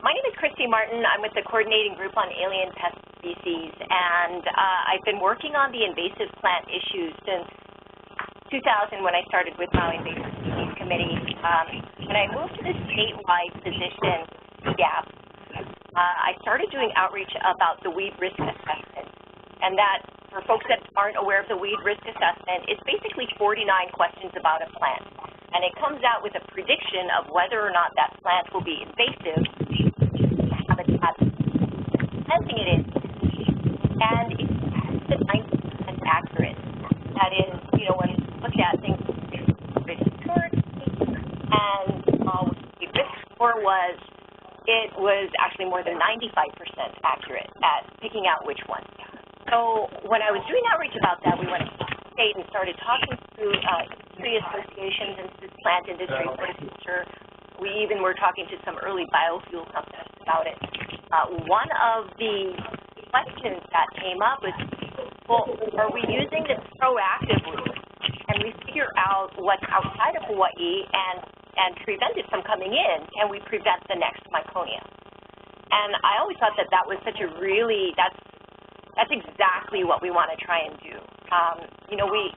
My name is Christy Martin. I'm with the coordinating group on Alien Pest Species, and I've been working on the invasive plant issue since 2000 when I started with my Invasive Species Committee. When I moved to the statewide position, CGAPS, I started doing outreach about the weed risk assessment, and that, for folks that aren't aware of the weed risk assessment, it's basically 49 questions about a plant, and it comes out with a prediction of whether or not that plant will be invasive, habitat, planting it in, and it's 90% accurate. That is, you know, when you look at things, and what the risk score was, it was actually more than 95% accurate at picking out which one. So when I was doing outreach about that, we went to the state and started talking to industry associations and plant industry horticulture. We even were talking to some early biofuel companies about it. One of the questions that came up was, well, are we using this proactively? And we figure out what's outside of Hawaii and prevent it from coming in, and we prevent the next myconia. And I always thought that that was such a really, that's exactly what we want to try and do. You know, we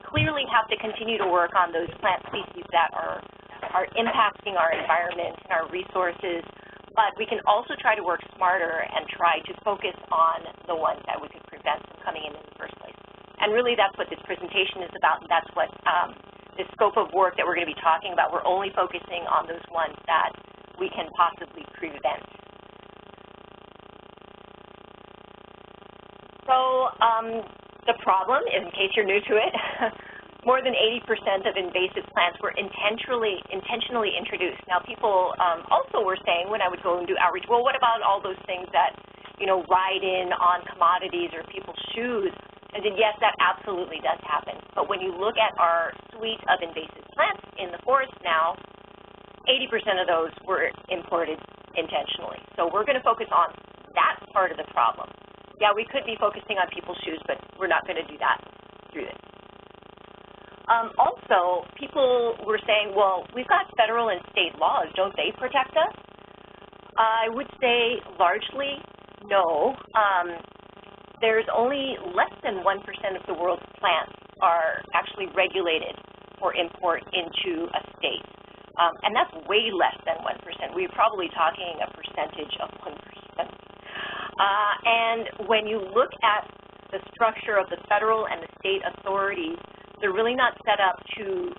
clearly have to continue to work on those plant species that are impacting our environment and our resources, but we can also try to work smarter and try to focus on the ones that we could prevent from coming in the first place. And really that's what this presentation is about, and that's what the scope of work that we're going to be talking about. We're only focusing on those ones that we can possibly prevent. So the problem, in case you're new to it, more than 80% of invasive plants were intentionally introduced. Now, people also were saying, when I would go and do outreach, well, what about all those things that, you know, ride in on commodities or people's shoes? I said, yes, that absolutely does happen. But when you look at our suite of invasive plants in the forest now, 80% of those were imported intentionally. So we're going to focus on that part of the problem. Yeah, we could be focusing on people's shoes, but we're not going to do that through this. Also, people were saying, well, we've got federal and state laws. Don't they protect us? I would say largely no. There's only less than 1% of the world's plants are actually regulated for import into a state. And that's way less than 1%. We're probably talking a percentage of 1%. And when you look at the structure of the federal and the state authorities, they're really not set up to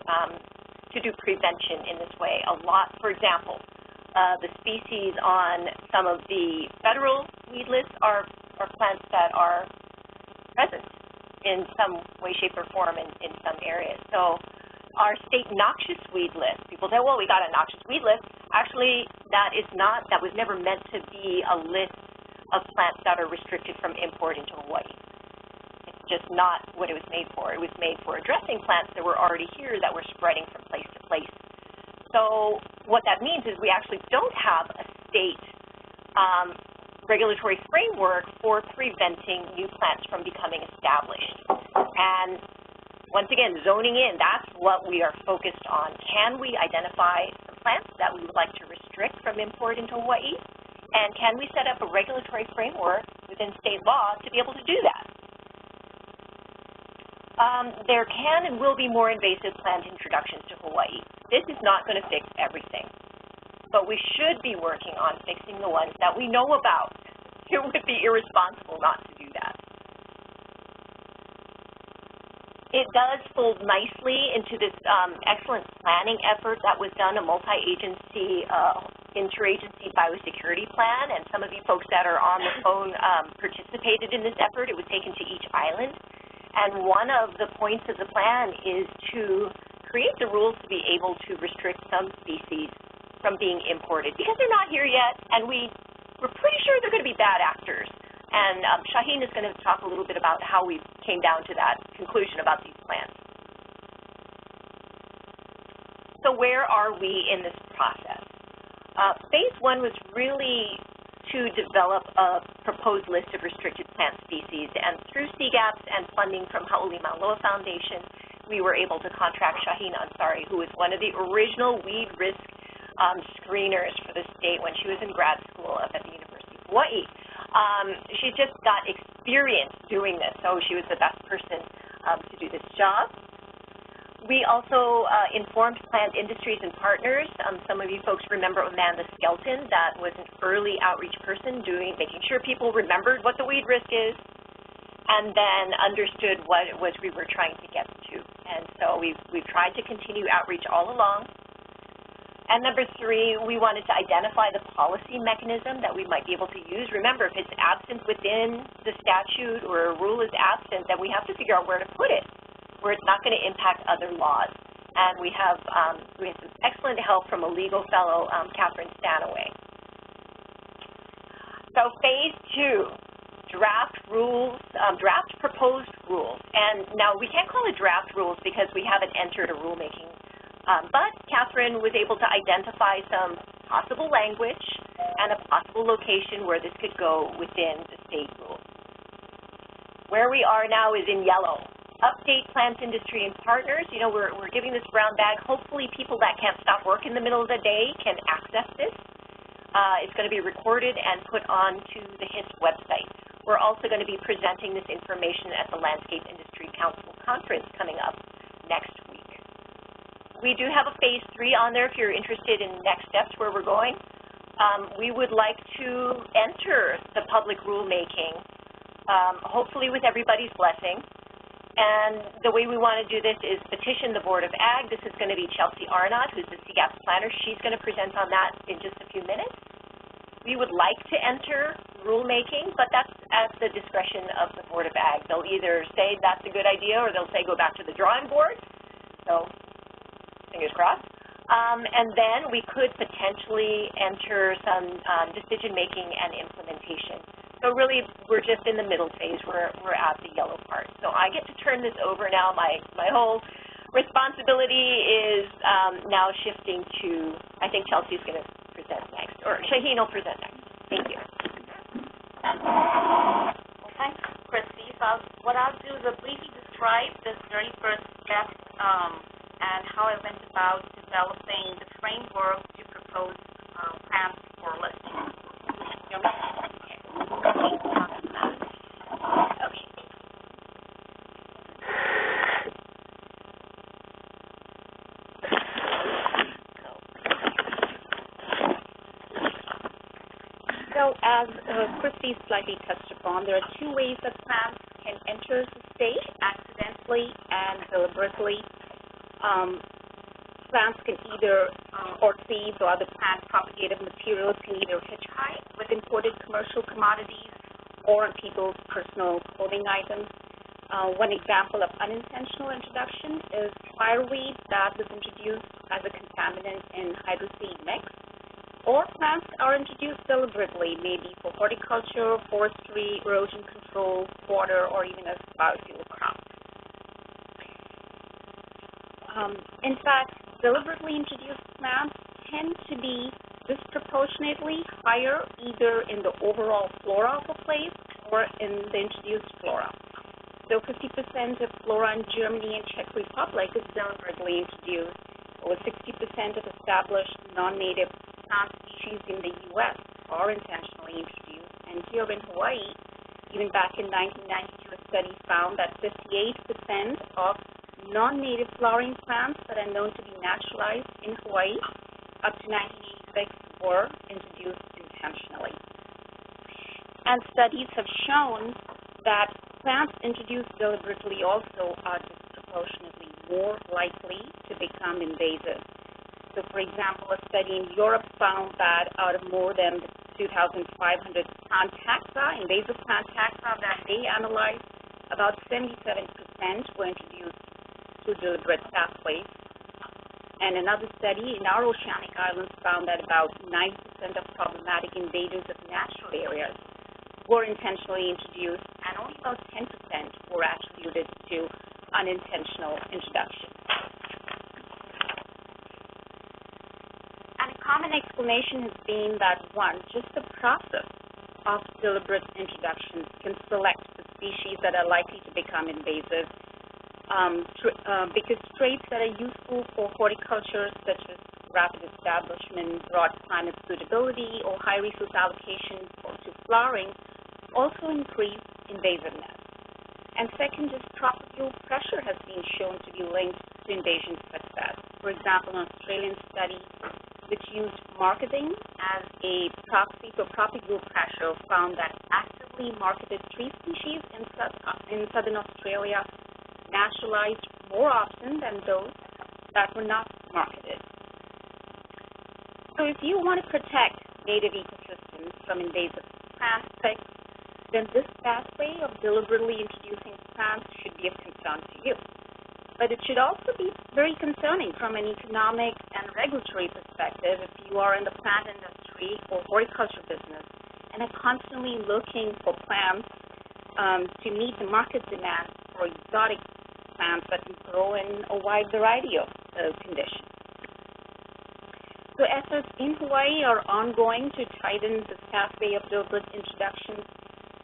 do prevention in this way. A lot, for example, the species on some of the federal weed lists are plants that are present in some way, shape, or form in some areas. So our state noxious weed list, people say, well, we got a noxious weed list. Actually, that was never meant to be a list of plants that are restricted from import into Hawaii. It's just not what it was made for. It was made for addressing plants that were already here that were spreading from place to place. So what that means is we actually don't have a state regulatory framework for preventing new plants from becoming established. And once again, zoning in, that's what we are focused on. Can we identify some plants that we would like to restrict from import into Hawaii? And can we set up a regulatory framework within state law to be able to do that? There can and will be more invasive plant introductions to Hawaii. This is not going to fix everything, but we should be working on fixing the ones that we know about. It would be irresponsible not to do that. It does fold nicely into this excellent planning effort that was done, a multi-agency, interagency biosecurity plan, and some of you folks that are on the phone participated in this effort. It was taken to each island, and one of the points of the plan is to create the rules to be able to restrict some species from being imported, because they're not here yet, and we're pretty sure they're going to be bad actors. And Shahin is going to talk a little bit about how we came down to that conclusion about these plans. So where are we in this process? Phase one was really to develop a proposed list of restricted plant species, and through CGAPS and funding from Ha'uli Maunaloa Foundation, we were able to contract Shahin Ansari, who is one of the original weed risk screeners for the state when she was in grad school up at the University of Hawaii. She just got experience doing this, so she was the best person to do this job. We also informed plant industries and partners. Some of you folks remember Amanda Skelton. That was an early outreach person making sure people remembered what the weed risk is and then understood what it was we were trying to get to. And so we've tried to continue outreach all along. And number 3, we wanted to identify the policy mechanism that we might be able to use. Remember, if it's absent within the statute or a rule is absent, then we have to figure out where to put it, where it's not going to impact other laws. And we have some excellent help from a legal fellow, Catherine Stanaway. So phase 2, draft rules, draft proposed rules. And now we can't call it draft rules because we haven't entered a rulemaking. But Catherine was able to identify some possible language and a possible location where this could go within the state rules. Where we are now is in yellow. Update plant industry and partners. You know, we're giving this brown bag. Hopefully people that can't stop work in the middle of the day can access this. It's going to be recorded and put onto the HISP website. We're also going to be presenting this information at the Landscape Industry Council Conference coming up next week. We do have a phase 3 on there if you're interested in next steps where we're going. We would like to enter the public rulemaking, hopefully with everybody's blessing. And the way we want to do this is petition the Board of Ag. This is going to be Chelsea Arnott, who's the CGAPS planner. She's going to present on that in just a few minutes. We would like to enter rulemaking, but that's at the discretion of the Board of Ag. They'll either say that's a good idea or they'll say go back to the drawing board. So fingers crossed. And then we could potentially enter some decision-making and implementation. So really, we're just in the middle phase. We're at the yellow part. So I get to turn this over now. My whole responsibility is now shifting to, I think Chelsea's going to present next, or Shahin will present next. Thank you. Well, thanks, Christy. So what I'll do is briefly describe this very first step and how I went about developing the framework to propose plans for listing. So as Christy slightly touched upon, there are 2 ways that plants can enter the state, accidentally and deliberately. Plants can either, or seeds or other plant propagative materials can either hitchhike with imported commercial commodities or on people's personal clothing items. One example of unintentional introduction is fireweed that was introduced as a contaminant in hydroseed mix. Or plants are introduced deliberately, maybe for horticulture, forestry, erosion control, water, or even as biofuel crops. In fact, deliberately introduced plants tend to be disproportionately higher either in the overall flora of a place or in the introduced flora. So 50% of flora in Germany and Czech Republic is deliberately introduced. Over 60% of established non-native plant species in the U.S. are intentionally introduced. And here in Hawaii, even back in 1992, a study found that 58% of non-native flowering plants that are known to be naturalized in Hawaii up to 1986 were introduced intentionally. And studies have shown that plants introduced deliberately also are disproportionately more likely to become invasive. So, for example, a study in Europe found that out of more than 2,500 plant taxa, invasive plant taxa that they analyzed, about 77% were introduced through deliberate pathways. And another study in our oceanic islands found that about 90% of problematic invaders of natural areas were intentionally introduced, and only about 10% were attributed to unintentional introduction. And a common explanation has been that, one, just the process of deliberate introductions can select the species that are likely to become invasive, because traits that are useful for horticulture, such as rapid establishment, broad climate suitability, or high resource allocation to flowering also increase invasiveness. And second, just tropical pressure has been shown to be linked to invasion success. For example, an Australian study which used marketing as a proxy for tropical pressure found that actively marketed tree species in southern Australia naturalized more often than those that were not marketed. So if you want to protect native ecosystems from invasive plant pests, then this pathway of deliberately introducing plants should be of concern to you. But it should also be very concerning from an economic and regulatory perspective if you are in the plant industry or horticulture business and are constantly looking for plants to meet the market demand for exotic plants that can grow in a wide variety of conditions. So efforts in Hawaii are ongoing to tighten this pathway of deliberate introductions,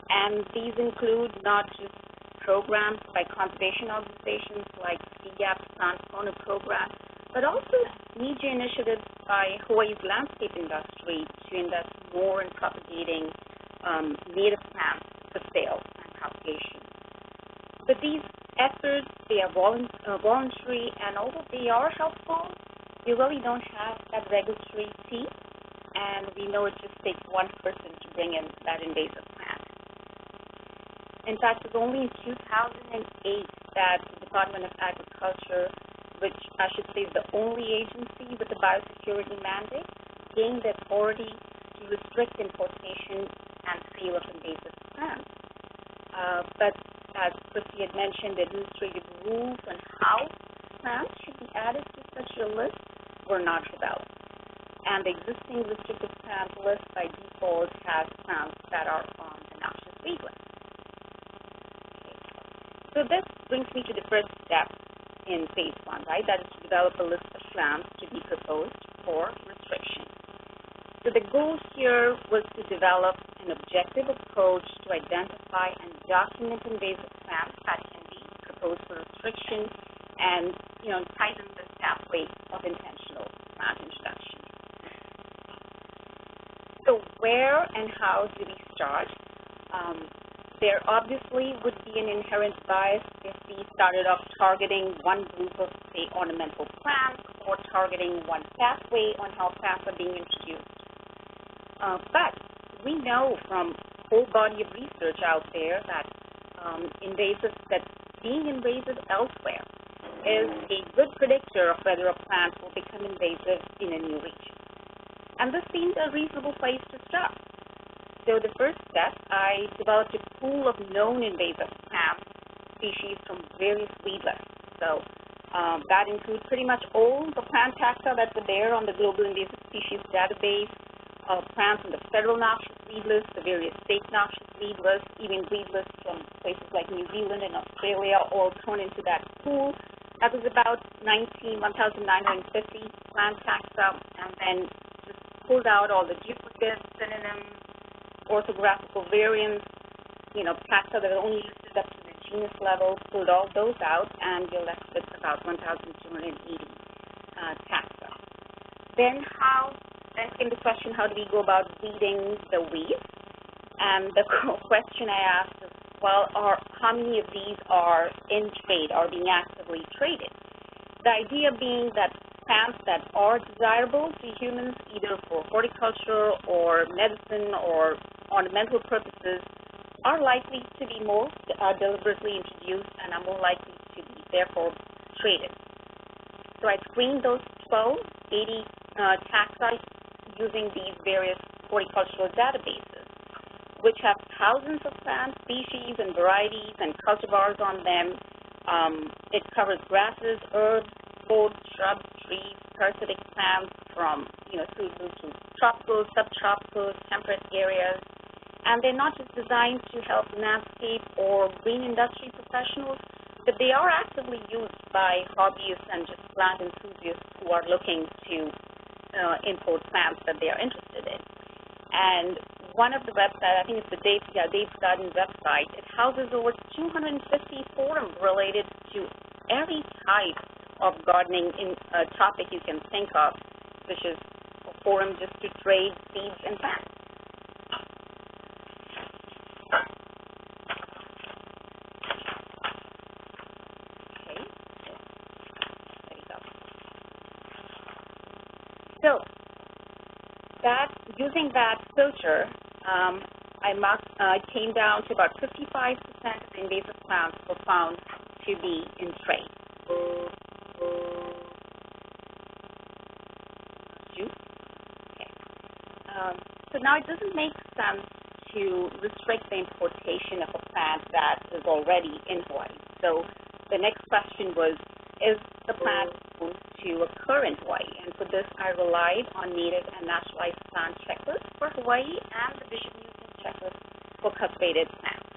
and these include not just programs by conservation organizations like CGAPS Plant Fauna Program, but also media initiatives by Hawaii's landscape industry to invest more in propagating native plants for sale and propagation. But these efforts, they are voluntary, and although they are helpful, they really don't have that regulatory teeth, and we know it just takes one person to bring in that invasive plant. In fact, it was only in 2008 that the Department of Agriculture, which I should say is the only agency with the biosecurity mandate, gained the authority to restrict importation and sale of invasive plants. But as Christy had mentioned, the administrative rules on how plants should be added to such a list were not developed. And the existing restricted plant list by default has plants that are on the noxious weed list. So this brings me to the first step in phase one, right? That is to develop a list of plants to be proposed for restriction. So the goal here was to develop an objective approach to identify and document invasive plants that can be proposed for restriction and, tighten the pathway of intentional plant introduction. So where and how do we start? There obviously would be an inherent bias if we started off targeting one group of, say, ornamental plants or targeting one pathway on how plants are being introduced. But we know from a whole body of research out there that being invasive elsewhere is a good predictor of whether a plant will become invasive in a new region. And this seems a reasonable place to start. So the first step, I developed a pool of known invasive plant species from various weed lists. So that includes pretty much all the plant taxa that were there on the Global Invasive Species Database, plants on the federal noxious weed list, the various state noxious weed lists, even weed lists from places like New Zealand and Australia, all thrown into that pool. That was about 1,950 plant taxa, and then just pulled out all the duplicates, synonyms, orthographical variants, taxa that are only listed up to the genus level, pulled all those out, and you're left with about 1,280 taxa. Then came the question, how do we go about weeding the weeds? And the question I asked is, well, how many of these are in trade, are being actively traded? The idea being that plants that are desirable to humans, either for horticulture or medicine or ornamental purposes, are likely to be most deliberately introduced and are more likely to be, therefore, traded. So I screened those 80 taxa using these various horticultural databases, which have thousands of plant species and varieties and cultivars on them. It covers grasses, herbs, food, shrubs, trees, parasitic plants from, suitable to tropical, subtropical, temperate areas. And they're not just designed to help landscape or green industry professionals, but they are actively used by hobbyists and just plant enthusiasts who are looking to import plants that they are interested in. And one of the websites, I think it's the Dave's Garden website, it houses over 250 forums related to every type of gardening topic you can think of. suspicious forum just to trade seeds and plants. Okay, there you go. So using that filter, I came down to about 55% of the invasive plants were found to be in trade. Okay. So now it doesn't make sense to restrict the importation of a plant that is already in Hawaii. So the next question was, is the plant supposed to occur in Hawaii? And for this, I relied on native and naturalized plant checklists for Hawaii and the Vision Museum checklist for cultivated plants.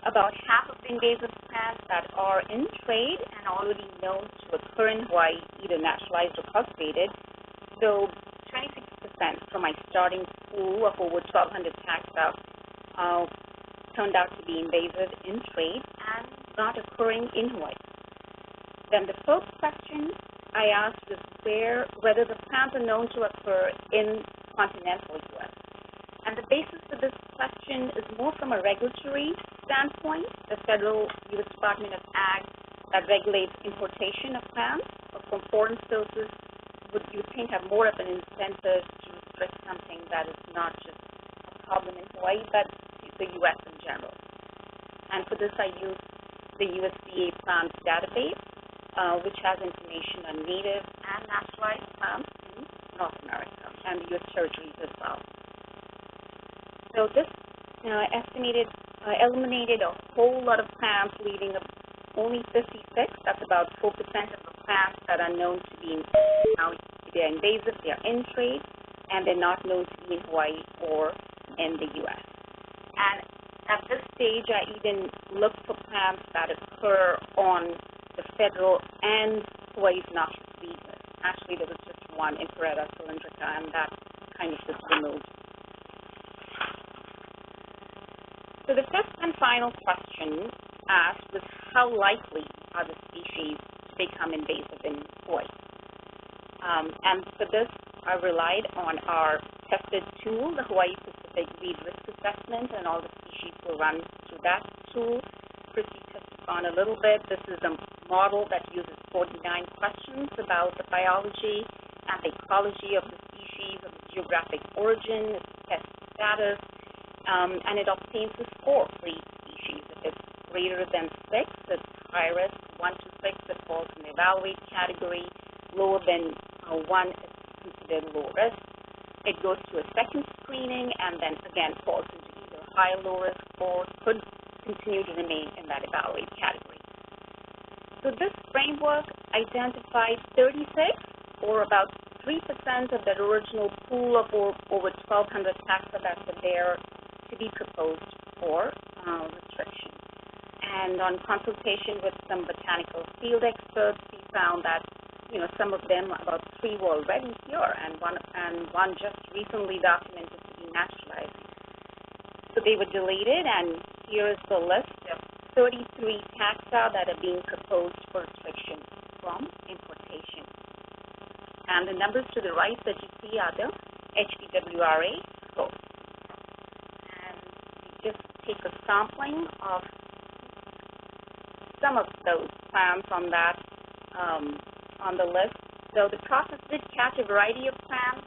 About half of the invasive plants that are in trade and already known to occur in Hawaii, either naturalized or cultivated, so 26% from my starting pool of over 1,200 taxa turned out to be invasive in trade and not occurring in Hawaii. Then the first question I asked was whether the plants are known to occur in continental U.S. And the basis for this question is more from a regulatory standpoint. The federal U.S. Department of Ag that regulates importation of plants from foreign sources would you think have more of an incentive to restrict something that is not just a problem in Hawaii, but the U.S. in general. And for this, I used the USDA plants database, which has information on native and naturalized plants in North America and the U.S. territories as well. So this eliminated a whole lot of plants, leaving only 56. That's about 4% of the plants that are known to be now they're invasive, they're in trade, and they're not known to be in Hawaii or in the U.S. And at this stage, I even looked for plants that occur on the federal and Hawaii's noxious weed list. Actually, there was just one, Interagency cylindrica, and that kind of just removed. So the fifth and final question asked was, how likely are the species to become invasive in Hawaii? And for this, I relied on our tested tool, the Hawaii Pacific Weed Risk Assessment, and all the species were run through that tool. Christy touched upon a little bit. This is a model that uses 49 questions about the biology and the ecology of the species, of the geographic origin, its pest status, and it obtains a score for each species. If it's greater than 6, it's high risk. 1 to 6, it falls in the evaluate category. Lower than 1, it's considered low risk. It goes to a second screening and then again falls into either high or low risk or could continue to remain in that evaluate category. So this framework identified 36, or about 3% of the original pool of over 1,200 taxa that were there to be proposed for restriction. And on consultation with some botanical field experts, we found that some of them, about 3 were already here, and one just recently documented to be naturalizing. So they were deleted, and here is the list of 33 taxa that are being proposed for restriction from importation. And the numbers to the right that you see are the HPWRA scores. And we just take a sampling of some of those plants on that on the list. So the process did catch a variety of plants.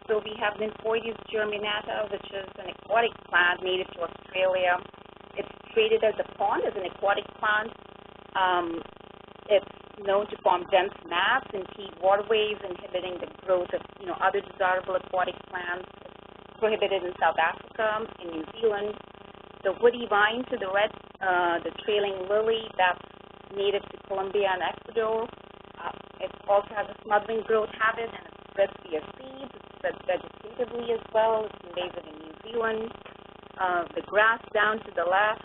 So we have Nymphoides germinata, which is an aquatic plant native to Australia. It's traded as a pond, as an aquatic plant. It's known to form dense mats and impede waterways, inhibiting the growth of other desirable aquatic plants. It's prohibited in South Africa, in New Zealand. The woody vine to the red, the trailing lily, that's native to Colombia and Ecuador. It also has a smothering growth habit, and it spreads via seeds. It spreads vegetatively as well. It's invasive in New Zealand. The grass down to the left,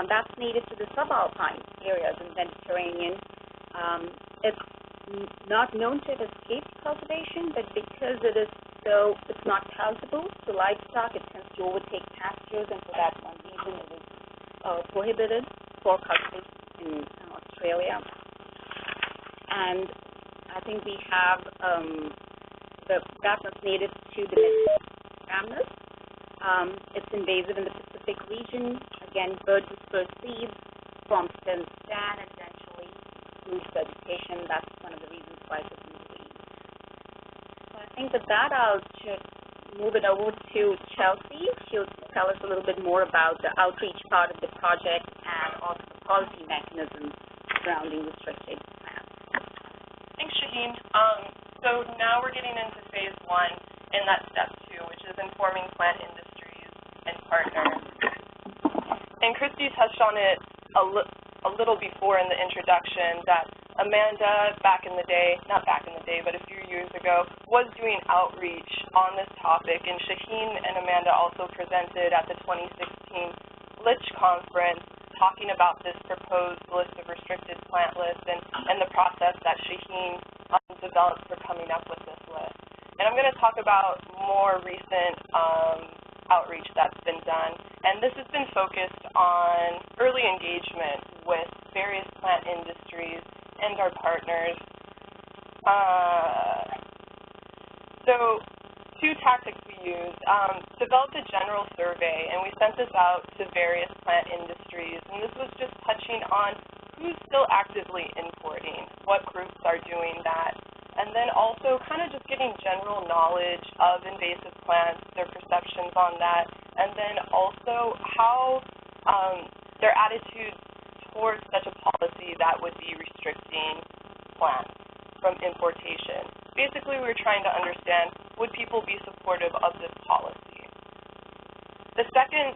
that's native to the subalpine areas in the Mediterranean. It's not known to have escaped cultivation, but because it's not palatable to livestock, it tends to overtake pastures, and for that one reason it is prohibited for cultivation in Australia. And I think we have that's native to the Mediterranean. It's invasive in the Pacific region. Again, bird dispersed seeds, form stem stand, and eventually root vegetation. That's one of the reasons why it's invasive. So I think with that, I'll just move it over to Chelsea. She'll tell us a little bit more about the outreach part of the project and also the policy mechanisms surrounding restricted plants. Thanks, Shahin. So now we're getting into phase 1 in that step 2, which is informing plant industries and partners. And Christy touched on it a little before in the introduction that Amanda, back in the day, not back in the day, but a few years ago, was doing outreach on this topic, and Shahin and Amanda also presented at the 2016 LICH conference talking about this proposed list of restricted plant lists and the process that Shahin developed for coming up with this list. And I'm going to talk about more recent outreach that's been done, and this has been focused on early engagement with various plant industries and our partners. So 2 tactics we used. Developed a general survey, and we sent this out to various plant industries, and this was just touching on who's still actively importing, what groups are doing that, and then also kind of just getting general knowledge of invasive plants, their perceptions on that, and then also how their attitude towards such a policy that would be restricting plants from importation. Basically, we were trying to understand, would people be supportive of this policy? The second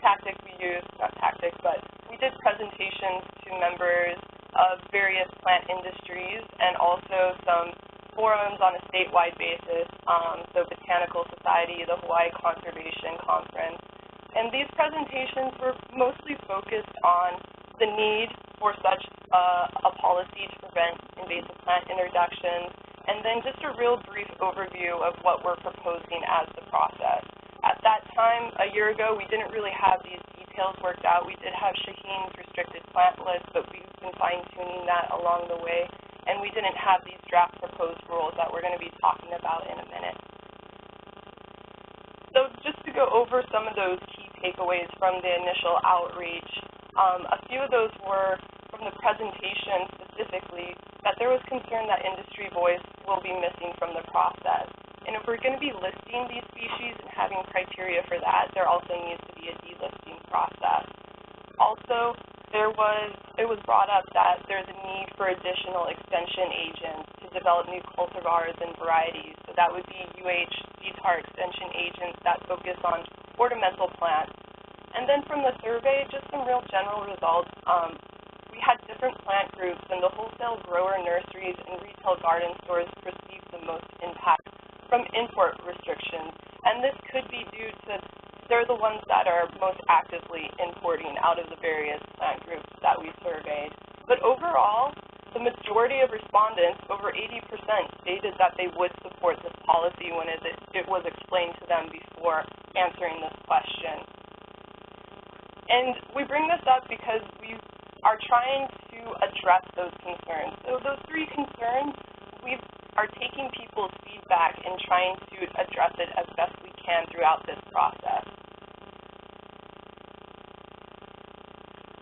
tactic we used, not tactic, but we did presentations to members of various plant industries and also some forums on a statewide basis, so Botanical Society, the Hawaii Conservation Conference. And these presentations were mostly focused on the need for such a policy to prevent invasive plant introductions, and then just a real brief overview of what we're proposing as the process. At that time, a year ago, we didn't really have these details worked out. We did have Shahin's restricted plant list, but we've been fine-tuning that along the way, and we didn't have these draft proposed rules that we're going to be talking about in a minute. So just to go over some of those key takeaways from the initial outreach, a few of those were from the presentation specifically that there was concern that industry voice will be missing from the process. And if we're going to be listing these species and having criteria for that, there also needs to be a delisting process. Also, it was brought up that there's a need for additional extension agents to develop new cultivars and varieties. So that would be CGAPS extension agents that focus on ornamental plants. And then from the survey, just some real general results. We had different plant groups, and the wholesale grower nurseries and retail garden stores received the most impact from import restrictions. And this could be due to they're the ones that are most actively importing out of the various plant groups that we surveyed. But overall, the majority of respondents, over 80%, stated that they would support this policy when it was explained to them before answering this question. And we bring this up because we are trying to address those concerns. So those 3 concerns, we are taking people's feedback and trying to address it as best we can throughout this process.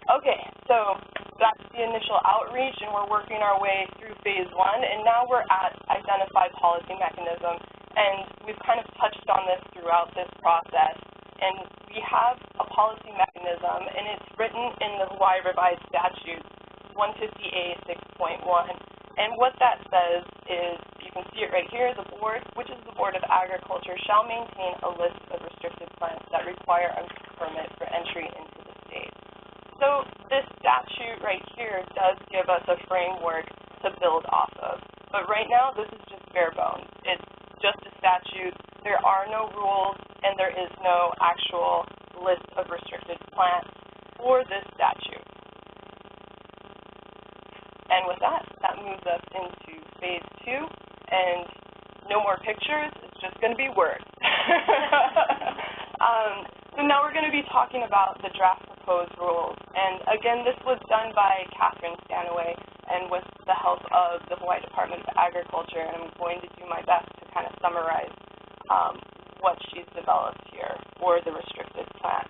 Okay, so that's the initial outreach, and we're working our way through phase 1, and now we're at identify policy mechanism, and we've kind of touched on this throughout this process. And we have a policy mechanism, and it's written in the Hawaii Revised Statute 150A 6.1. And what that says is, you can see it right here, the board, which is the Board of Agriculture, shall maintain a list of restricted plants that require a permit for entry into the state. So this statute right here does give us a framework to build off of. But right now, this is just bare bones. It's just a statute. There are no rules, and there is no actual list of restricted plants for this statute. And with that, that moves us into phase 2, and no more pictures, it's just going to be words. So now we're going to be talking about the draft proposed rules. And again, this was done by Catherine Stanaway, and with the help of the Hawaii Department of Agriculture, and I'm going to do my best to kind of summarize what she's developed here for the restricted plant.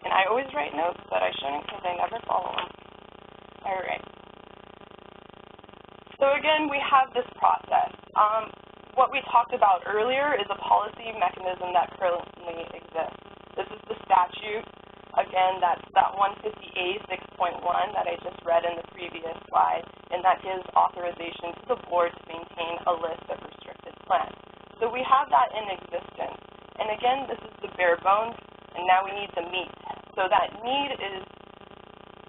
And I always write notes, but I shouldn't because I never follow them. All right. So again, we have this process. What we talked about earlier is a policy mechanism that currently exists. This is the statute. Again, that's that 150A 6.1 that I just read in the previous slide, and that gives authorization to the board to maintain a list of restricted plants. So we have that in existence. And again, this is the bare bones, and now we need the meat. So that meat is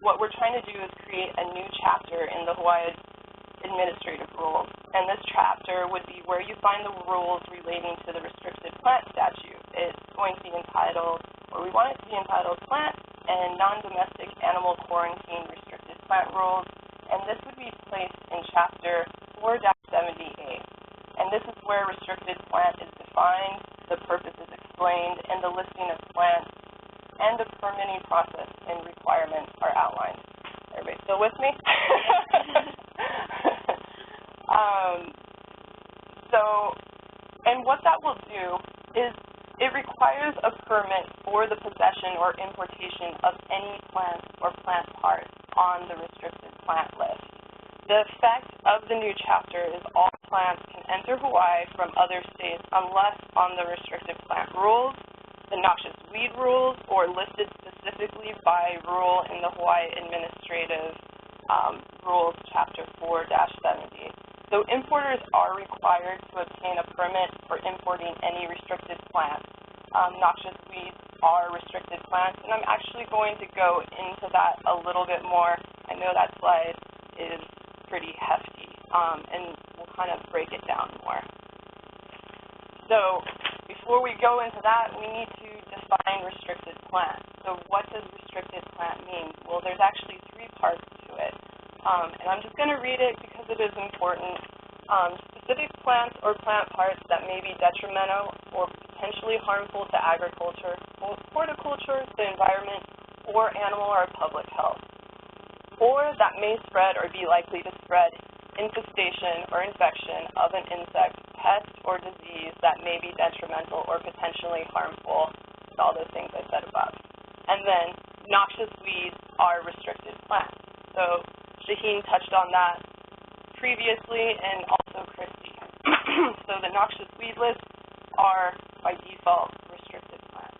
what we're trying to do is create a new chapter in the Hawaii Administrative Rules. And this chapter would be where you find the rules relating to the restricted plant statute. It's going to be entitled, or we want it to be entitled, Plant and Non-Domestic Animal Quarantine Restricted Plant Rules. And this would be placed in Chapter 4-70A. And this is where restricted plant is defined, the purpose is explained, and the listing of plants and the permitting process and requirements are outlined. Everybody still with me? And what that will do is it requires a permit for the possession or importation of any plant or plant part on the restricted plant list. The effect of the new chapter is all plants can enter Hawaii from other states unless on the restricted plant rules, the noxious weed rules, or listed specifically by rule in the Hawaii Administrative Rules, Chapter 4-70. So importers are required to obtain a permit for importing any restricted plants. Noxious weeds are restricted plants, and I'm actually going to go into that a little bit more. I know that slide is pretty hefty, and we'll kind of break it down more. So before we go into that, we need to define restricted plant. So what does restricted plant mean? Well, there's actually 3 parts to it. And I'm just going to read it because it is important. Specific plants or plant parts that may be detrimental or potentially harmful to agriculture, horticulture, the environment, or animal or public health, or that may spread or be likely to spread infestation or infection of an insect, pest, or disease that may be detrimental or potentially harmful to all those things I said above. And then noxious weeds are restricted plants. So Shahin touched on that previously, and also Christy. So the noxious weed lists are, by default, restricted plants.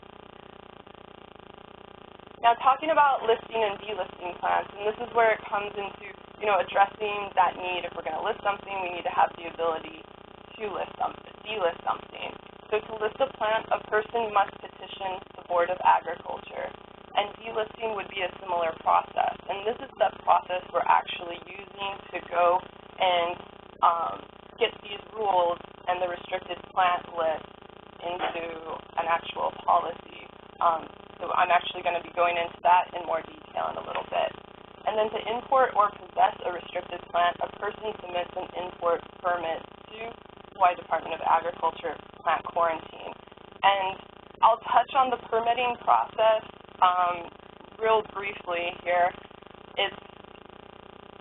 Now, talking about listing and delisting plants, and this is where it comes into, addressing that need. If we're going to list something, we need to have the ability to delist something. So to list a plant, a person must petition the Board of Agriculture. And delisting would be a similar process. And this is the process we're actually using to go and get these rules and the restricted plant list into an actual policy. So I'm actually going to be going into that in more detail in a little bit. And then to import or possess a restricted plant, a person submits an import permit to Hawaii Department of Agriculture Plant Quarantine. And I'll touch on the permitting process real briefly here. It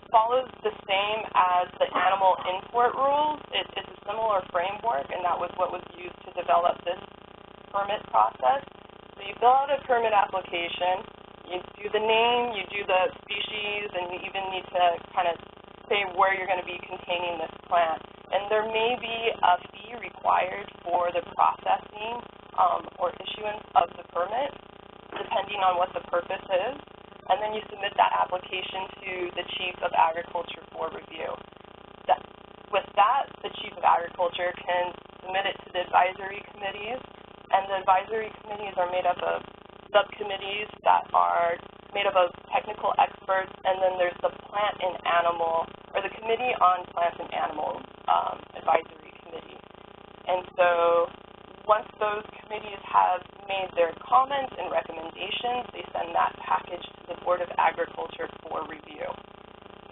follows the same as the animal import rules. It's a similar framework, and that was what was used to develop this permit process. So you fill out a permit application, you do the name, you do the species, and you even need to kind of say where you're going to be containing this plant. And there may be a fee required for the processing or issuance of the permit, depending on what the purpose is, and then you submit that application to the Chief of Agriculture for review. With that, the Chief of Agriculture can submit it to the advisory committees, and the advisory committees are made up of subcommittees that are made up of technical experts, and then there's the Plant and Animal, or the Committee on Plants and Animals Advisory Committee. And so once those committees have made their comments and recommendations, they send that package to the Board of Agriculture for review.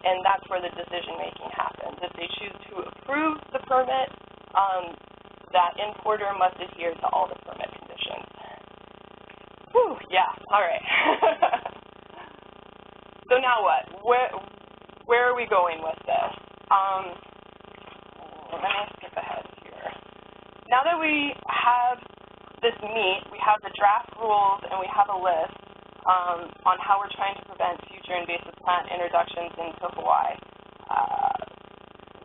And that's where the decision-making happens. If they choose to approve the permit, that importer must adhere to all the permit conditions. Whew, yeah, all right. So now what? where are we going with this? Let me skip ahead here. Now that we have this meat, we have the draft rules, and we have a list on how we're trying to prevent future invasive plant introductions into Hawaii.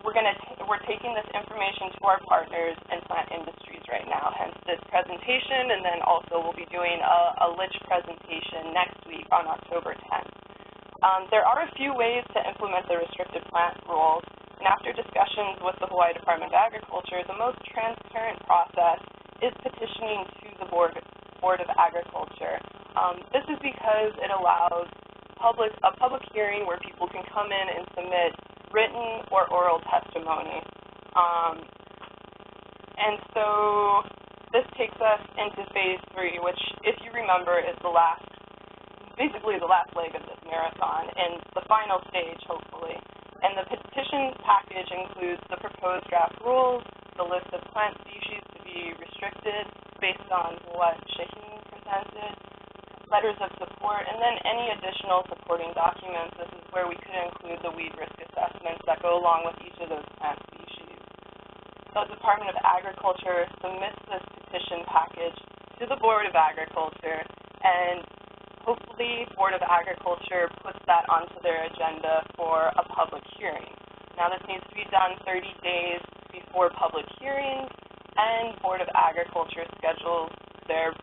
We're taking this information to our partners in plant industries right now, hence this presentation, and then also we'll be doing a LICH presentation next week on October 10th. There are a few ways to implement the restricted plant rules, and after discussions with the Hawaii Department of Agriculture, the most transparent process is petitioning to the Board of Agriculture. This is because it allows a public hearing where people can come in and submit written or oral testimony. And so this takes us into phase 3, which, if you remember, is basically the last leg of this marathon and the final stage, hopefully. And the petition package includes the proposed draft rules, the list of plant species to be restricted based on what Shahin presented, letters of support, and then any additional supporting documents. This is where we could include the weed risk assessments that go along with each of those plant species. The Department of Agriculture submits this petition package to the Board of Agriculture, and hopefully Board of Agriculture puts that onto their agenda for a public hearing. Now, this needs to be done 30 days before public hearings, and Board of Agriculture schedules their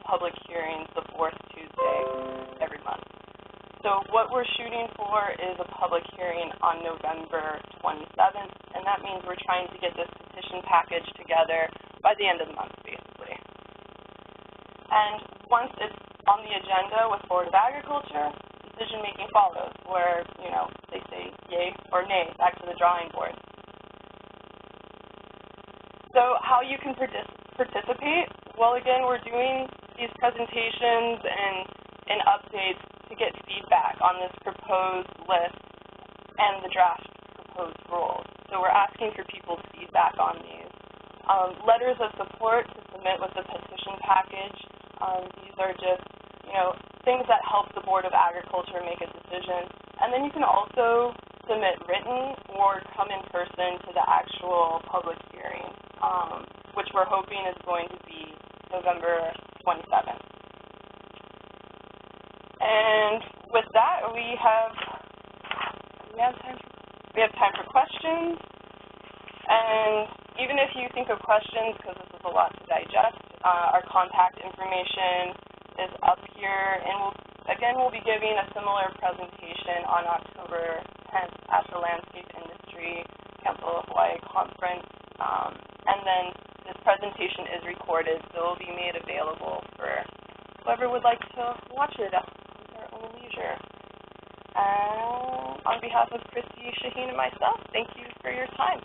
public hearings the 4th Tuesday every month. So what we're shooting for is a public hearing on November 27th, and that means we're trying to get this petition package together by the end of the month, basically. And once it's on the agenda with Board of Agriculture, decision-making follows, where, they say yay or nay, back to the drawing board. So how you can participate? Well, again, we're doing these presentations and updates to get feedback on this proposed list and the draft proposed rules. So we're asking for people's feedback on these. Letters of support to submit with the petition package. These are just, things that help the Board of Agriculture make a decision. And then you can also submit written or come in person to the actual public hearing, which we're hoping is going to be November 27th. And with that, we have time for questions. And even if you think of questions, because this is a lot to digest, our contact information is up here, and we'll be giving a similar presentation on October 10th at the Landscape Industry Council of Hawaii Conference. And then this presentation is recorded, so it will be made available for whoever would like to watch it at their own leisure. And on behalf of Christy, Shahin, and myself, thank you for your time.